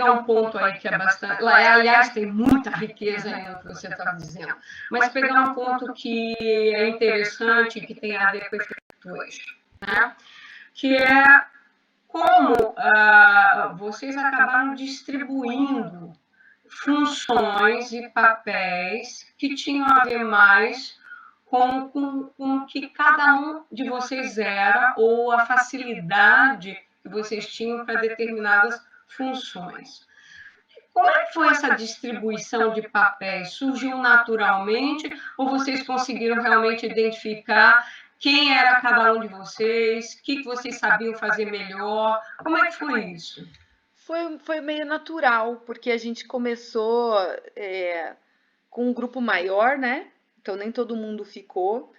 pegar um ponto aí que é bastante... Aliás, tem muita riqueza aí no que você está dizendo, mas pegar um ponto que é interessante, que tem a ver com efeito eixo, né? Que é como vocês acabaram distribuindo funções e papéis que tinham a ver mais com o que cada um de vocês era ou a facilidade que vocês tinham para determinadas funções. Como é que foi essa distribuição de papéis? Surgiu naturalmente ou vocês conseguiram realmente identificar quem era cada um de vocês, o que vocês sabiam fazer melhor? Como é que foi isso? Foi meio natural, porque a gente começou com um grupo maior, né? Então nem todo mundo ficou.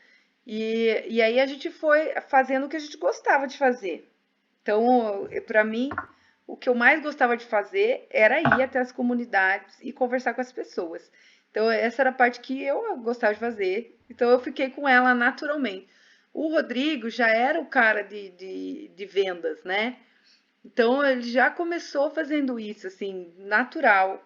E aí a gente foi fazendo o que a gente gostava de fazer. Então, para mim, o que eu mais gostava de fazer era ir até as comunidades e conversar com as pessoas. Então, essa era a parte que eu gostava de fazer. Então, eu fiquei com ela naturalmente. O Rodrigo já era o cara de vendas, né? Então, ele já começou fazendo isso, assim, natural.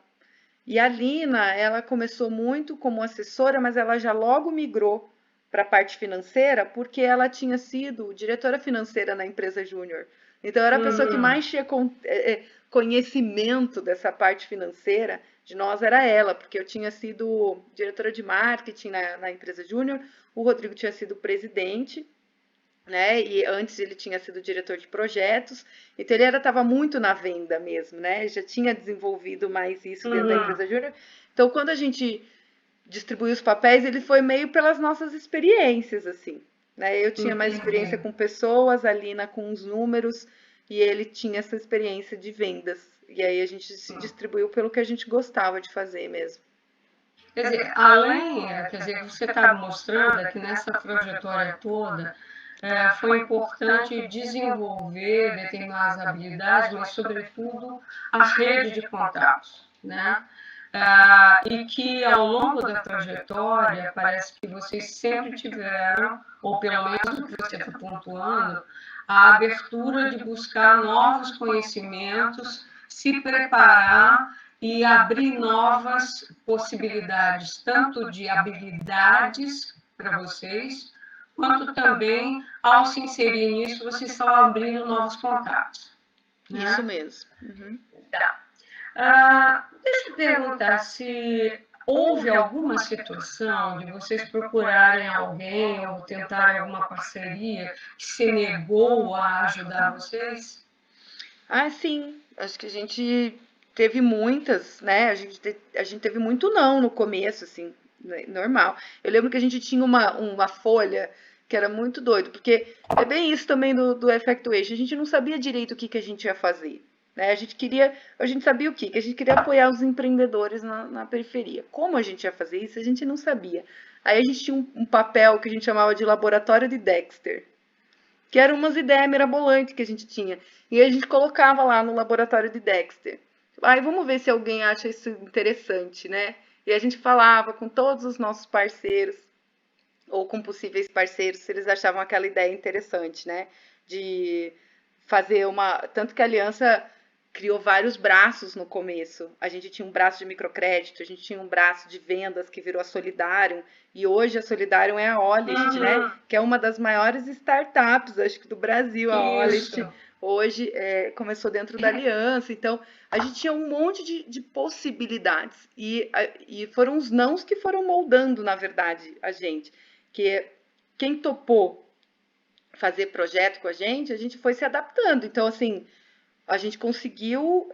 E a Lina, ela começou muito como assessora, mas ela já logo migrou para a parte financeira, porque ela tinha sido diretora financeira na empresa Júnior. Então, era a pessoa que mais tinha conhecimento dessa parte financeira de nós, era ela, porque eu tinha sido diretora de marketing na empresa Júnior, o Rodrigo tinha sido presidente, né? E antes ele tinha sido diretor de projetos, então ele estava muito na venda mesmo, né? Já tinha desenvolvido mais isso dentro da empresa Júnior. Então, quando a gente distribuiu os papéis, ele foi meio pelas nossas experiências, assim, né? Eu tinha mais experiência com pessoas, a Lina com os números, e ele tinha essa experiência de vendas. E aí a gente se distribuiu pelo que a gente gostava de fazer mesmo. Quer dizer, além, quer dizer, você está mostrando que nessa trajetória toda foi importante desenvolver determinadas habilidades, mas, sobretudo, a rede de contatos, né? E que, ao longo da trajetória, parece que vocês sempre tiveram, ou pelo menos o que você está pontuando, a abertura de buscar novos conhecimentos, se preparar e abrir novas possibilidades, tanto de habilidades para vocês, quanto também, ao se inserir nisso, vocês estão abrindo novos contatos. Né? Isso mesmo. Uhum. Tá. Deixa eu perguntar se houve alguma situação de vocês procurarem alguém ou tentarem alguma parceria que se negou a ajudar vocês? Sim. Acho que a gente teve muitas, né? A gente teve muito não no começo, assim, normal. Eu lembro que a gente tinha uma folha que era muito doido, porque é bem isso também do Effectuation. A gente não sabia direito o que a gente ia fazer. Né? A gente sabia o quê? Que a gente queria apoiar os empreendedores na periferia. Como a gente ia fazer isso, a gente não sabia. Aí a gente tinha um papel que a gente chamava de laboratório de Dexter, que eram umas ideias mirabolantes que a gente tinha. E a gente colocava lá no laboratório de Dexter. Aí vamos ver se alguém acha isso interessante, né? E a gente falava com todos os nossos parceiros, ou com possíveis parceiros, se eles achavam aquela ideia interessante, né? De fazer Tanto que a Aliança criou vários braços no começo. A gente tinha um braço de microcrédito, a gente tinha um braço de vendas que virou a Solidarium, e hoje a Solidarium é a Olist, né? Que é uma das maiores startups, acho que do Brasil, a Olist. Hoje começou dentro da Aliança, então a gente tinha um monte de possibilidades, e foram os nãos que foram moldando, na verdade, a gente. Que quem topou fazer projeto com a gente foi se adaptando. Então, assim, a gente conseguiu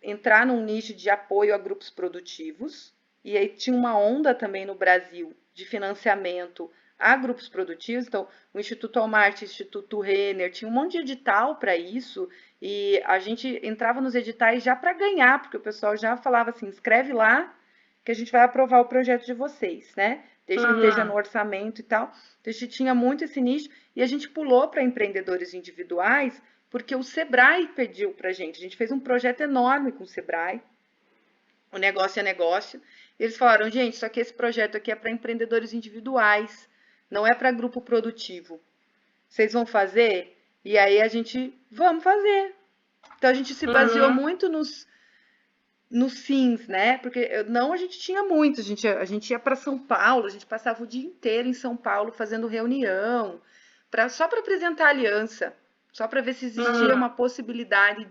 entrar num nicho de apoio a grupos produtivos, e aí tinha uma onda também no Brasil de financiamento a grupos produtivos. Então, o Instituto Walmart, o Instituto Renner, tinha um monte de edital para isso, e a gente entrava nos editais já para ganhar, porque o pessoal já falava assim, escreve lá que a gente vai aprovar o projeto de vocês, né? Desde que esteja no orçamento e tal. Então, a gente tinha muito esse nicho, e a gente pulou para empreendedores individuais, porque o Sebrae pediu para a gente fez um projeto enorme com o Sebrae, o negócio é negócio, e eles falaram, gente, só que esse projeto aqui é para empreendedores individuais, não é para grupo produtivo. Vocês vão fazer? E aí vamos fazer. Então a gente se baseou muito no Sims, né? Porque não, a gente tinha muito, a gente ia para São Paulo, a gente passava o dia inteiro em São Paulo fazendo reunião, só para apresentar a aliança, só para ver se existia uma possibilidade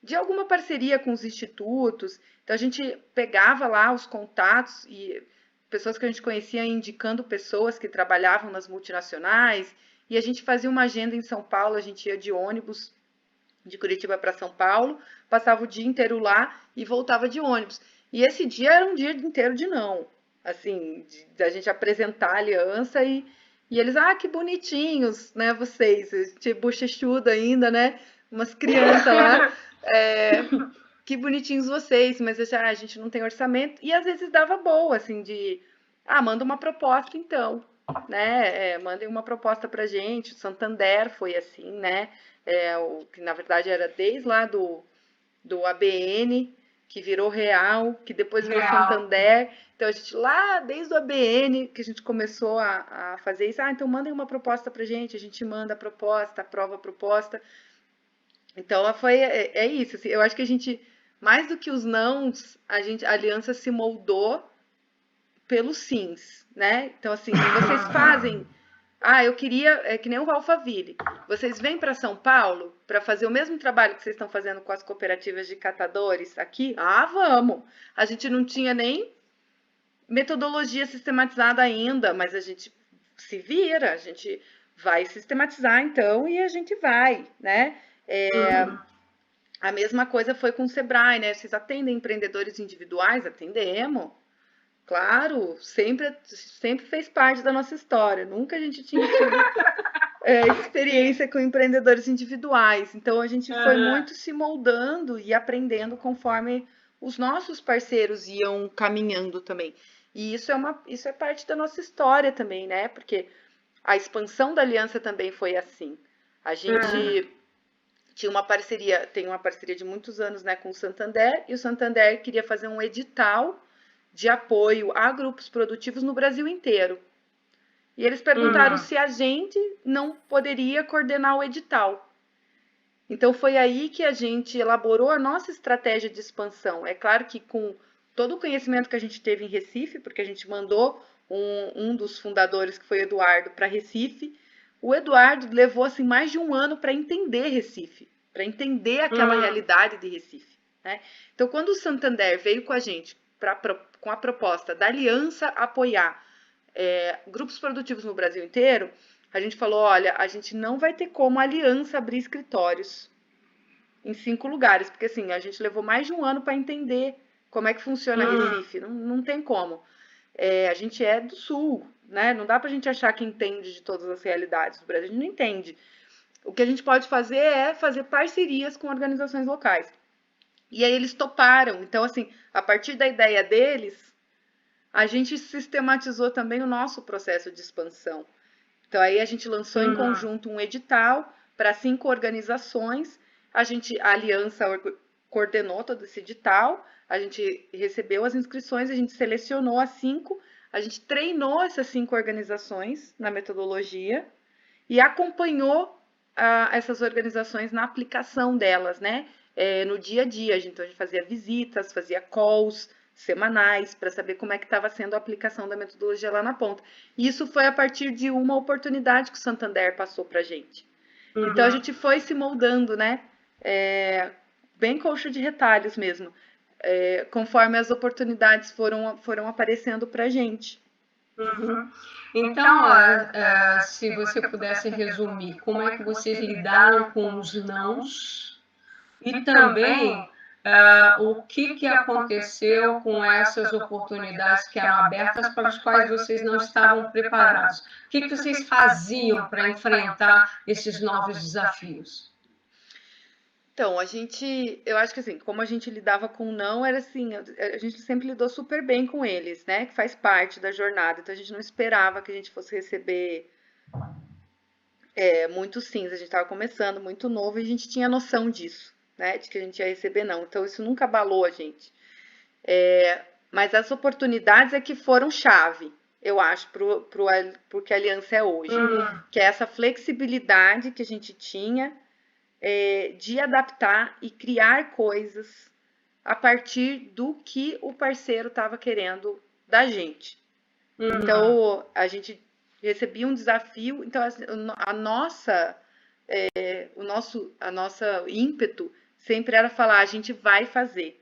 de alguma parceria com os institutos. Então a gente pegava lá os contatos e pessoas que a gente conhecia indicando pessoas que trabalhavam nas multinacionais, e a gente fazia uma agenda em São Paulo, a gente ia de ônibus de Curitiba para São Paulo, passava o dia inteiro lá e voltava de ônibus. E esse dia era um dia inteiro de não, assim, da gente apresentar a aliança e eles, que bonitinhos, né, vocês, tipo, bochechudo ainda, né, umas crianças lá, que bonitinhos vocês, mas a gente não tem orçamento, e às vezes dava boa, assim, manda uma proposta então, né, mandem uma proposta pra gente. O Santander foi assim, né, que na verdade era desde lá do ABN, que virou Real, que depois virou Santander. Então a gente lá, desde o ABN, que a gente começou a fazer isso, então mandem uma proposta pra gente, a gente manda a proposta, aprova a proposta. Então é isso, assim, eu acho que a gente, mais do que os nãos, a aliança se moldou pelos sims, né? Então assim, vocês fazem... eu queria, que nem o Alphaville. Vocês vêm para São Paulo para fazer o mesmo trabalho que vocês estão fazendo com as cooperativas de catadores aqui? Vamos! A gente não tinha nem metodologia sistematizada ainda, mas a gente se vira, a gente vai sistematizar então e a gente vai, né? A mesma coisa foi com o Sebrae, né? Vocês atendem empreendedores individuais? Atendemos. Claro, sempre fez parte da nossa história. Nunca a gente tinha tido experiência com empreendedores individuais. Então a gente foi muito se moldando e aprendendo conforme os nossos parceiros iam caminhando também. E isso é parte da nossa história também, né? Porque a expansão da aliança também foi assim. A gente tem uma parceria de muitos anos, né, com o Santander, e o Santander queria fazer um edital de apoio a grupos produtivos no Brasil inteiro. E eles perguntaram se a gente não poderia coordenar o edital. Então foi aí que a gente elaborou a nossa estratégia de expansão. É claro que com todo o conhecimento que a gente teve em Recife, porque a gente mandou um dos fundadores, que foi o Eduardo, para Recife. O Eduardo levou assim mais de um ano para entender Recife, para entender aquela realidade de Recife, né? Então quando o Santander veio com a gente com a proposta da aliança apoiar grupos produtivos no Brasil inteiro, a gente falou, olha, a gente não vai ter como a aliança abrir escritórios em 5 lugares, porque assim, a gente levou mais de um ano para entender como é que funciona Recife, não tem como. A gente é do Sul, né? Não dá pra gente achar que entende de todas as realidades do Brasil, a gente não entende. O que a gente pode fazer é fazer parcerias com organizações locais. E aí eles toparam. Então, assim, a partir da ideia deles, a gente sistematizou também o nosso processo de expansão. Então, aí a gente lançou em conjunto um edital para 5 organizações. A aliança coordenou todo esse edital. A gente recebeu as inscrições, a gente selecionou as 5. A gente treinou essas 5 organizações na metodologia e acompanhou essas organizações na aplicação delas, né? No dia a dia. Então, a gente fazia visitas, fazia calls semanais para saber como é que estava sendo a aplicação da metodologia lá na ponta. E isso foi a partir de uma oportunidade que o Santander passou para a gente. Então, a gente foi se moldando, né? Bem coxa de retalhos mesmo, conforme as oportunidades foram aparecendo para a gente. Então, se você pudesse resumir, como é que vocês lidaram com os nãos e também o que aconteceu com essas oportunidades que eram abertas para as quais vocês não estavam preparados? O que vocês faziam para enfrentar esses novos desafios? Então, eu acho que assim, como a gente lidava com não, era assim, a gente sempre lidou super bem com eles, né? Que faz parte da jornada. Então, a gente não esperava que a gente fosse receber muitos sims. A gente estava começando, muito novo, e a gente tinha noção disso, né? De que a gente ia receber não. Então, isso nunca abalou a gente. Mas as oportunidades é que foram chave, eu acho, pro que a Aliança é hoje. Que é essa flexibilidade que a gente tinha de adaptar e criar coisas a partir do que o parceiro estava querendo da gente. Então, a gente recebia um desafio, então a nossa ímpeto sempre era falar, a gente vai fazer.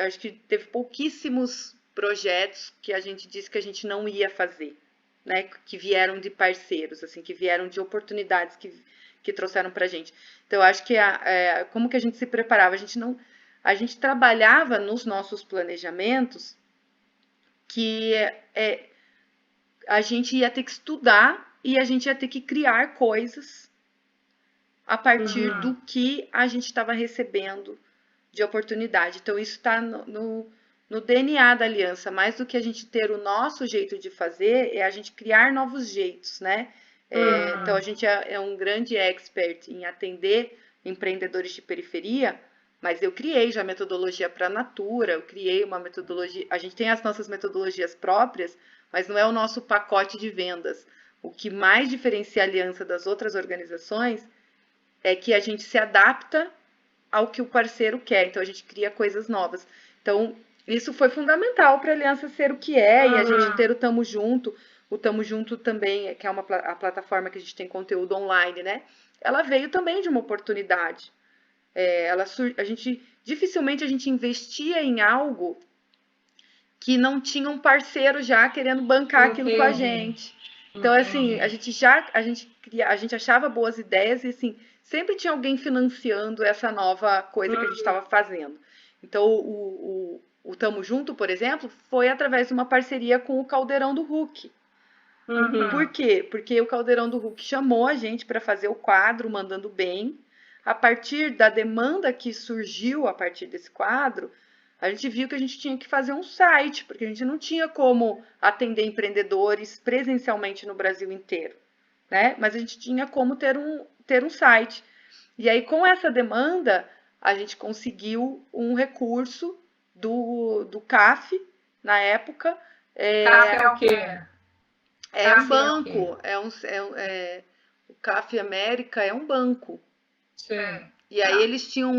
Acho que teve pouquíssimos projetos que a gente disse que a gente não ia fazer, né? Que vieram de parceiros, assim, que vieram de oportunidades que trouxeram pra gente. Então, eu acho que como que a gente se preparava? A gente trabalhava nos nossos planejamentos que a gente ia ter que estudar e a gente ia ter que criar coisas a partir do que a gente estava recebendo de oportunidade. Então, isso está no DNA da aliança. Mais do que a gente ter o nosso jeito de fazer, é a gente criar novos jeitos, né? Então, a gente é um grande expert em atender empreendedores de periferia, mas eu criei já metodologia para a Natura, eu criei uma metodologia... A gente tem as nossas metodologias próprias, mas não é o nosso pacote de vendas. O que mais diferencia a aliança das outras organizações é que a gente se adapta ao que o parceiro quer, então a gente cria coisas novas. Então, isso foi fundamental para a aliança ser o que é e a gente ter o Tamo Junto. O Tamo Junto também, que é a plataforma que a gente tem conteúdo online, né? Ela veio também de uma oportunidade. Dificilmente a gente investia em algo que não tinha um parceiro já querendo bancar aquilo com a gente. Então, assim, a gente achava boas ideias e, assim, sempre tinha alguém financiando essa nova coisa que a gente estava fazendo. Então, o Tamo Junto, por exemplo, foi através de uma parceria com o Caldeirão do Hulk. Por quê? Porque o Caldeirão do Hulk chamou a gente para fazer o quadro Mandando Bem. A partir da demanda que surgiu a partir desse quadro, a gente viu que a gente tinha que fazer um site, porque a gente não tinha como atender empreendedores presencialmente no Brasil inteiro, né? Mas a gente tinha como ter um site. E aí, com essa demanda, a gente conseguiu um recurso do CAF, na época. CAF é o quê? É um banco, o CAF América é um banco. Sim. E aí eles tinham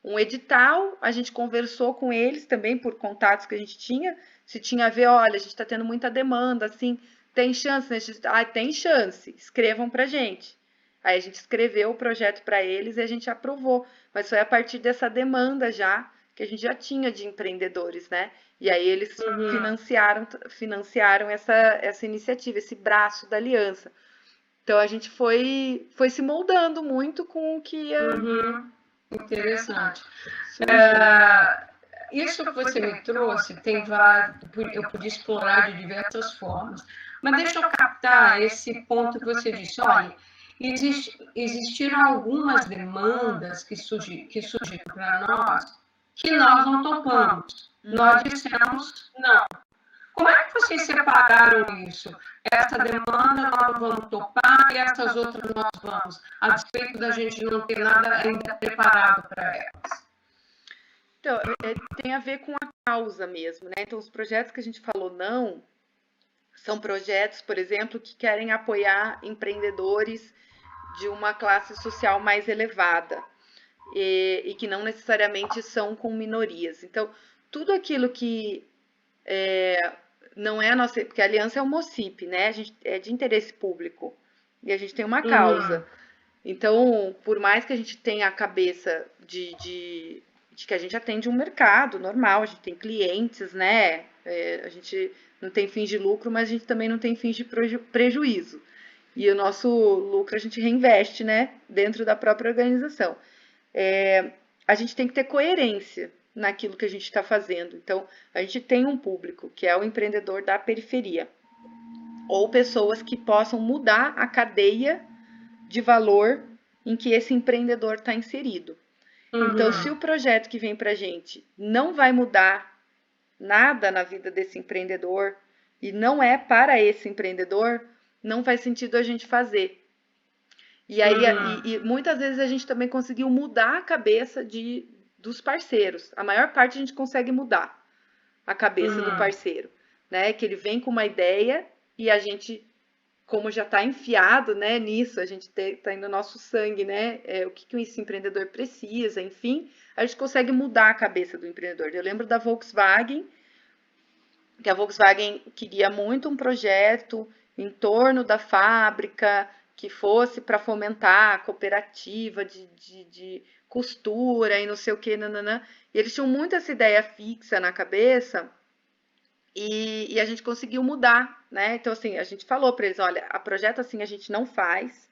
um edital, a gente conversou com eles também por contatos que a gente tinha, se tinha a ver, olha, a gente está tendo muita demanda, assim, tem chance, né? Tem chance, escrevam pra gente. Aí a gente escreveu o projeto para eles e a gente aprovou, mas foi a partir dessa demanda já, que a gente já tinha de empreendedores, né? E aí eles financiaram essa iniciativa, esse braço da aliança. Então a gente foi se moldando muito com o que ia. Interessante. Isso que você me trouxe eu podia explorar de diversas formas. Mas deixa eu captar esse ponto que você disse. Olha, existiram algumas demandas que surgiram para nós que nós não topamos. Nós dissemos não. Como é que vocês separaram isso? Essa demanda nós vamos topar e essas outras nós vamos, a despeito da gente não ter nada ainda preparado para elas? Então, tem a ver com a causa mesmo, né? Então, os projetos que a gente falou não são projetos, por exemplo, que querem apoiar empreendedores de uma classe social mais elevada e que não necessariamente são com minorias. Então, tudo aquilo que não é a nossa, porque a aliança é o MOCIP, né? A gente é de interesse público e a gente tem uma causa. Então, por mais que a gente tenha a cabeça de que a gente atende um mercado normal, a gente tem clientes, né? A gente não tem fins de lucro, mas a gente também não tem fins de prejuízo. E o nosso lucro a gente reinveste, né? Dentro da própria organização. A gente tem que ter coerência naquilo que a gente está fazendo. Então, a gente tem um público que é o empreendedor da periferia, ou pessoas que possam mudar a cadeia de valor em que esse empreendedor está inserido. Então, se o projeto que vem para a gente não vai mudar nada na vida desse empreendedor e não é para esse empreendedor, não faz sentido a gente fazer. E aí, e muitas vezes a gente também conseguiu mudar a cabeça dos parceiros. A maior parte a gente consegue mudar a cabeça do parceiro, né? Que ele vem com uma ideia e a gente como já está enfiado, né, nisso, a gente está indo no nosso sangue, né, o que esse empreendedor precisa, enfim, a gente consegue mudar a cabeça do empreendedor. Eu lembro da Volkswagen, que a Volkswagen queria muito um projeto em torno da fábrica, que fosse para fomentar a cooperativa de costura e não sei o que, nananã. E eles tinham muito essa ideia fixa na cabeça e a gente conseguiu mudar, né? Então, assim, a gente falou para eles, olha, a projeto assim a gente não faz,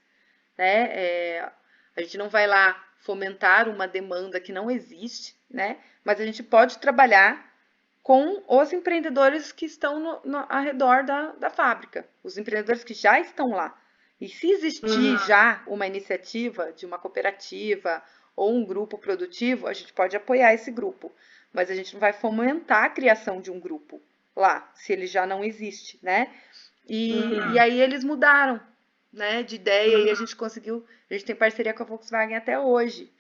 né? A gente não vai lá fomentar uma demanda que não existe, né? Mas a gente pode trabalhar com os empreendedores que estão ao redor da fábrica, os empreendedores que já estão lá. E se existir já uma iniciativa de uma cooperativa ou um grupo produtivo, a gente pode apoiar esse grupo, mas a gente não vai fomentar a criação de um grupo lá, se ele já não existe, né? E aí eles mudaram, né, de ideia e a gente tem parceria com a Volkswagen até hoje.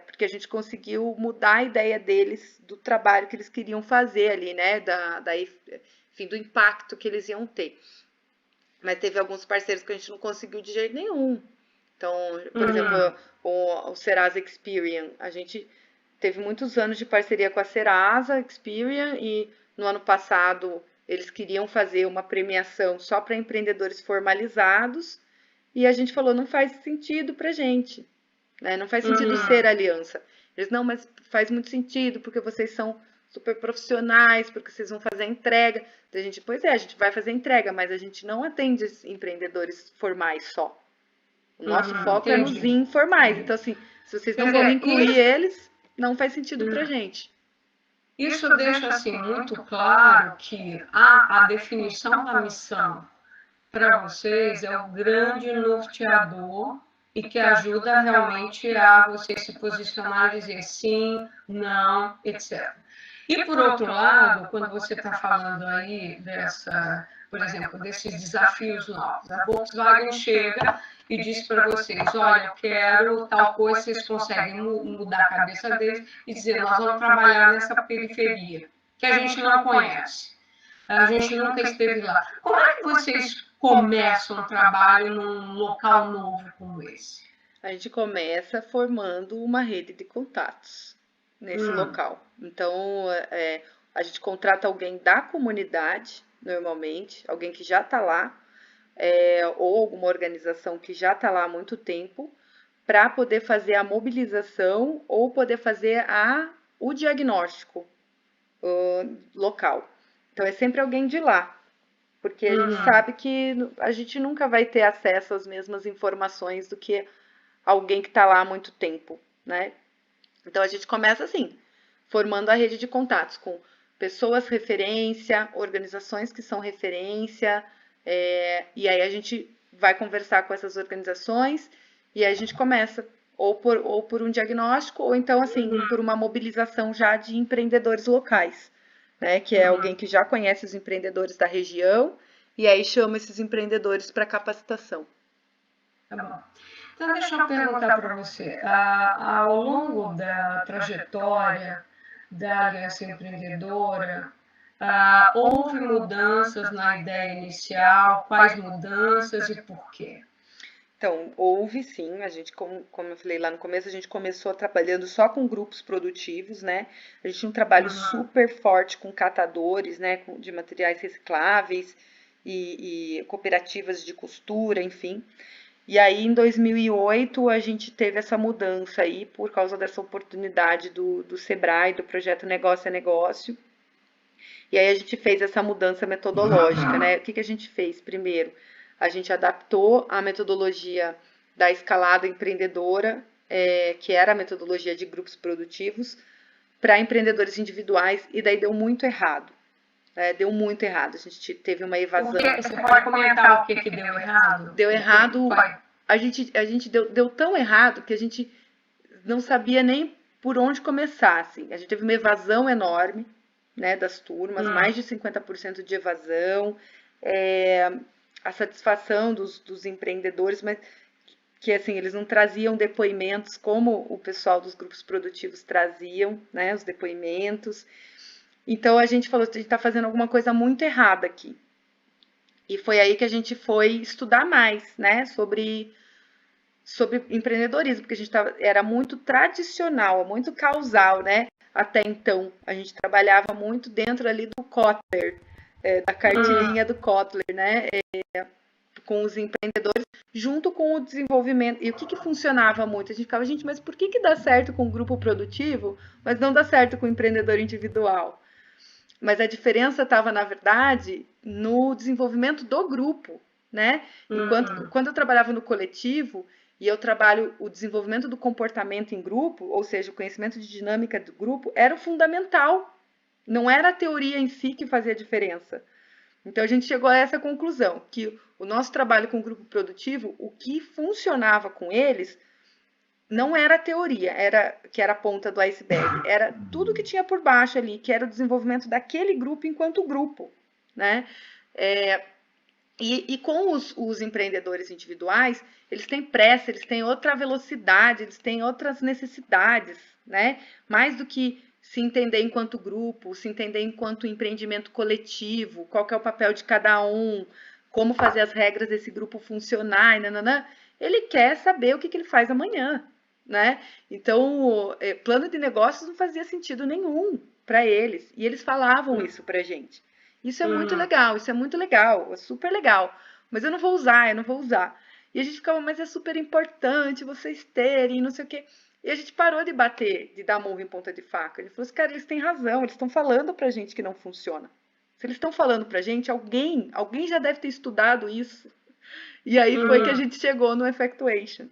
Porque a gente conseguiu mudar a ideia deles do trabalho que eles queriam fazer ali, né? Enfim, do impacto que eles iam ter. Mas teve alguns parceiros que a gente não conseguiu de jeito nenhum. Então, por exemplo, o Serasa Experian, a gente teve muitos anos de parceria com a Serasa Experian e no ano passado eles queriam fazer uma premiação só para empreendedores formalizados e a gente falou, não faz sentido pra gente. Né? Não faz sentido ser aliança. Eles, não, mas faz muito sentido, porque vocês são super profissionais, porque vocês vão fazer a entrega. A gente, pois é, a gente vai fazer a entrega, mas a gente não atende empreendedores formais só. O nosso foco é nos informais. Então, assim, se vocês não vão incluir eles, não faz sentido pra gente. Isso deixa, assim, muito claro que a definição da missão para vocês é o grande norteador e que ajuda realmente a vocês se posicionar e dizer sim, não, etc. E, por outro lado, quando você está falando aí por exemplo, desses desafios novos, a Volkswagen chega e diz para vocês, olha, eu quero tal coisa, vocês conseguem mudar a cabeça deles e dizer, nós vamos trabalhar nessa periferia, que a gente não conhece. A gente nunca esteve lá. Como é que vocês começam um trabalho num local novo como esse? A gente começa formando uma rede de contatos nesse local. Então, a gente contrata alguém da comunidade, normalmente, alguém que já está lá, ou alguma organização que já está lá há muito tempo, para poder fazer a mobilização ou poder fazer o diagnóstico local. Então, é sempre alguém de lá, porque a gente sabe que a gente nunca vai ter acesso às mesmas informações do que alguém que está lá há muito tempo, né? Então, a gente começa assim, formando a rede de contatos com pessoas referência, organizações que são referência, e aí a gente vai conversar com essas organizações e aí a gente começa ou por um diagnóstico ou então, assim, por uma mobilização já de empreendedores locais, né? Que é alguém que já conhece os empreendedores da região e aí chama esses empreendedores para capacitação. Tá bom. Então, deixa eu perguntar para você, ao longo da trajetória da Aliança Empreendedora, houve mudanças na ideia inicial? Quais mudanças e por quê? Então, houve sim, a gente, como eu falei lá no começo, a gente começou trabalhando só com grupos produtivos, né? A gente tinha um trabalho super forte com catadores, né, de materiais recicláveis e cooperativas de costura, enfim. E aí, em 2008, a gente teve essa mudança aí por causa dessa oportunidade do Sebrae, do projeto Negócio é Negócio. E aí a gente fez essa mudança metodológica, né? O que a gente fez? Primeiro, a gente adaptou a metodologia da escalada empreendedora, que era a metodologia de grupos produtivos, para empreendedores individuais, e daí deu muito errado. Deu muito errado, a gente teve uma evasão. Você pode comentar o que deu errado? Deu errado, a gente deu tão errado que a gente não sabia nem por onde começar, assim. A gente teve uma evasão enorme, né, das turmas, mais de 50% de evasão, a satisfação dos empreendedores, mas que assim, eles não traziam depoimentos como o pessoal dos grupos produtivos traziam, né, os depoimentos. Então a gente falou, a gente está fazendo alguma coisa muito errada aqui. E foi aí que a gente foi estudar mais, né, sobre empreendedorismo, porque a gente era muito tradicional, muito causal, né? Até então, a gente trabalhava muito dentro ali do Kotler, da cartilhinha do Kotler, né? Com os empreendedores, junto com o desenvolvimento. E o que funcionava muito? A gente ficava, gente, mas por que dá certo com o grupo produtivo, mas não dá certo com o empreendedor individual? Mas a diferença estava, na verdade, no desenvolvimento do grupo, né? Enquanto, quando eu trabalhava no coletivo, e eu trabalho o desenvolvimento do comportamento em grupo, ou seja, o conhecimento de dinâmica do grupo, era o fundamental. Não era a teoria em si que fazia diferença. Então a gente chegou a essa conclusão, que o nosso trabalho com o grupo produtivo, o que funcionava com eles, não era a teoria, que era a ponta do iceberg, era tudo que tinha por baixo ali, que era o desenvolvimento daquele grupo enquanto grupo, né? E com os empreendedores individuais, eles têm pressa, eles têm outra velocidade, eles têm outras necessidades, né? Mais do que se entender enquanto grupo, se entender enquanto empreendimento coletivo, qual que é o papel de cada um, como fazer as regras desse grupo funcionar, nananã. Ele quer saber o que ele faz amanhã, né? Então, plano de negócios não fazia sentido nenhum para eles, e eles falavam isso pra gente. Isso é muito legal, é super legal. Mas eu não vou usar. E a gente ficava, mas é super importante vocês terem, não sei o quê. E a gente parou de bater, de dar murro em ponta de faca. Ele falou assim, cara, eles têm razão, eles estão falando pra gente que não funciona. Se eles estão falando pra gente, alguém já deve ter estudado isso. E aí foi que a gente chegou no Effectuation.